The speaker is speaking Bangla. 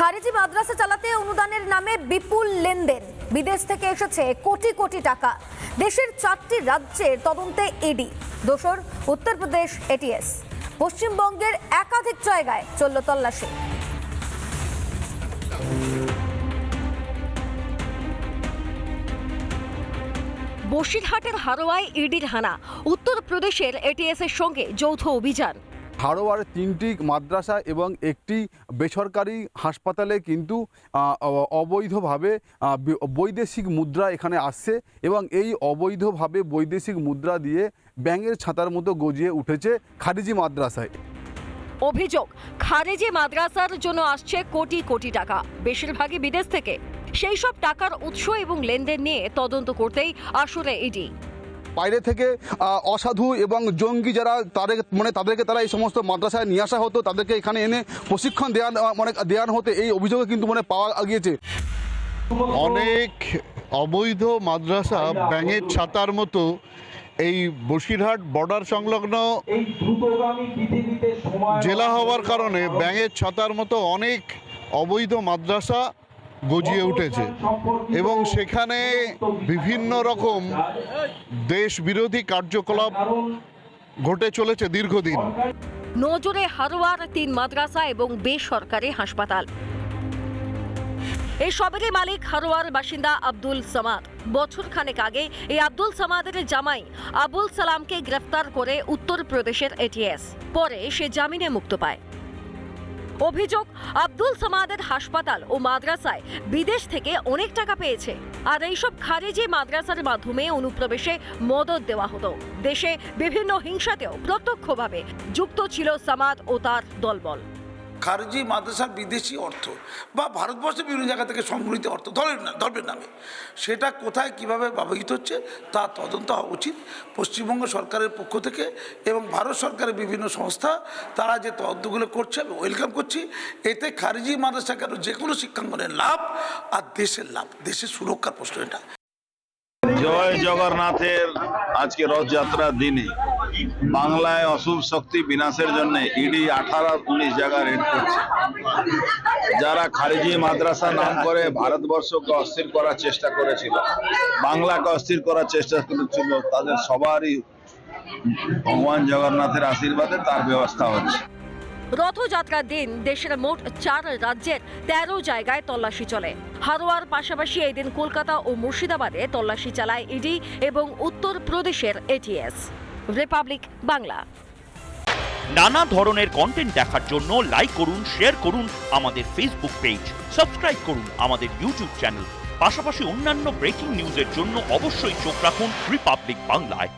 খারিজি মাদ্রাসা চালাতে অনুদানের নামে বিপুল লেনদেন, বিদেশ থেকে এসেছে কোটি কোটি টাকা। দেশের 4টি রাজ্যের তদন্তে ইডি, দোসর উত্তরপ্রদেশ এটিএস। পশ্চিমবঙ্গের একাধিক জায়গায় চলল তল্লাশি। বসিরহাটের হারোয়ায় ইডির হানা, উত্তরপ্রদেশের এটিএস এর সঙ্গে যৌথ অভিযান। হারোয়ার 3টি মাদ্রাসা এবং একটি বেসরকারি হাসপাতালে কিন্তু অবৈধভাবে বৈদেশিক মুদ্রা এখানে আসছে এবং এই অবৈধভাবে বৈদেশিক মুদ্রা দিয়ে ব্যাঙের ছাতার মতো গজিয়ে উঠেছে খারিজি মাদ্রাসায়। অভিযোগ, খারিজি মাদ্রাসার জন্য আসছে কোটি কোটি টাকা, বেশিরভাগই বিদেশ থেকে। সেই সব টাকার উৎস এবং লেনদেন নিয়ে তদন্ত করতেই আসলে ইডি। বাইরে থেকে অসাধু এবং জঙ্গি যারা তাদেরকে তারা এই সমস্ত মাদ্রাসায় নিয়ে আসা হতো, তাদেরকে এখানে এনে প্রশিক্ষণ দেওয়ানো হতো, এই অভিযোগে কিন্তু পাওয়া গিয়েছে। অনেক অবৈধ মাদ্রাসা ব্যাঙের ছাতার মতো এই বসিরহাট বর্ডার সংলগ্ন জেলা হওয়ার কারণে ব্যাঙের ছাতার মতো অনেক অবৈধ মাদ্রাসা গজিয়ে উঠেছে এবং সেখানে বিভিন্ন রকম দেশ বিরোধী কার্যকলাপ ঘটে চলেছে দীর্ঘদিন। নজরে হারোয়ার 3 মাদ্রাসা এবং বেসরকারি হাসপাতাল। এই সবেরই মালিক হারোয়ার বাসিন্দা আব্দুল সামাদ। বছর খানেক আগে এই আব্দুল সামাদের জামাই আবুল সালামকে গ্রেফতার করে উত্তরপ্রদেশের এটিএস, পরে সে জামিনে মুক্ত পায়। অভিযোগ, আব্দুল সামাদের হাসপাতাল ও মাদ্রাসায় বিদেশ থেকে অনেক টাকা পেয়েছে, আর এইসব খারিজি মাদ্রাসার মাধ্যমে অনুপ্রবেশে মদত দেওয়া হতো। দেশে বিভিন্ন হিংসাতেও প্রত্যক্ষভাবে যুক্ত ছিল সামাদ ও তার দলবল। খারিজি মাদ্রাসার বিদেশি অর্থ বা ভারতবর্ষের বিভিন্ন জায়গা থেকে সংগৃহীত অর্থ ধর্মের নামে সেটা কোথায় কিভাবে ব্যবহৃত হচ্ছে তা তদন্ত হওয়া উচিত। পশ্চিমবঙ্গ সরকারের পক্ষ থেকে এবং ভারত সরকারের বিভিন্ন সংস্থা তারা যে তদন্তগুলো করছে আমি ওয়েলকাম করছি। এতে খারিজি মাদ্রাসা কেন যে কোনো শিক্ষাঙ্গনের লাভ আর দেশের লাভ, দেশের সুরক্ষার প্রশ্ন এটা। জয় জগন্নাথের আজকে রথযাত্রার দিনে বাংলায় অশুভ শক্তি বিনাশের জন্য ইডি 18-19 জায়গা রেড করছে। যারা খারিজি মাদ্রাসা নাম করে ভারতবর্ষকে অস্থির করার চেষ্টা করেছিল, বাংলাকে অস্থির করার চেষ্টা করেছিল, তাদের সবারই ভগবান জগন্নাথের আশীর্বাদে তার ব্যবস্থা হচ্ছে। রথযাত্রার দিন দেশের মোট 4 রাজ্যের 13 জায়গায় তল্লাশি চলে। হারোয়ার পাশাপাশি এই দিন কলকাতা ও মুর্শিদাবাদে তল্লাশি চালায় ইডি এবং উত্তরপ্রদেশের এটিএস। রিপাবলিক বাংলা। নানা ধরনের কন্টেন্ট দেখার জন্য লাইক করুন, শেয়ার করুন আমাদের ফেসবুক পেজ, সাবস্ক্রাইব করুন আমাদের ইউটিউব চ্যানেল। পাশাপাশি অন্যান্য ব্রেকিং নিউজের জন্য অবশ্যই চোখ রাখুন রিপাবলিক বাংলায়।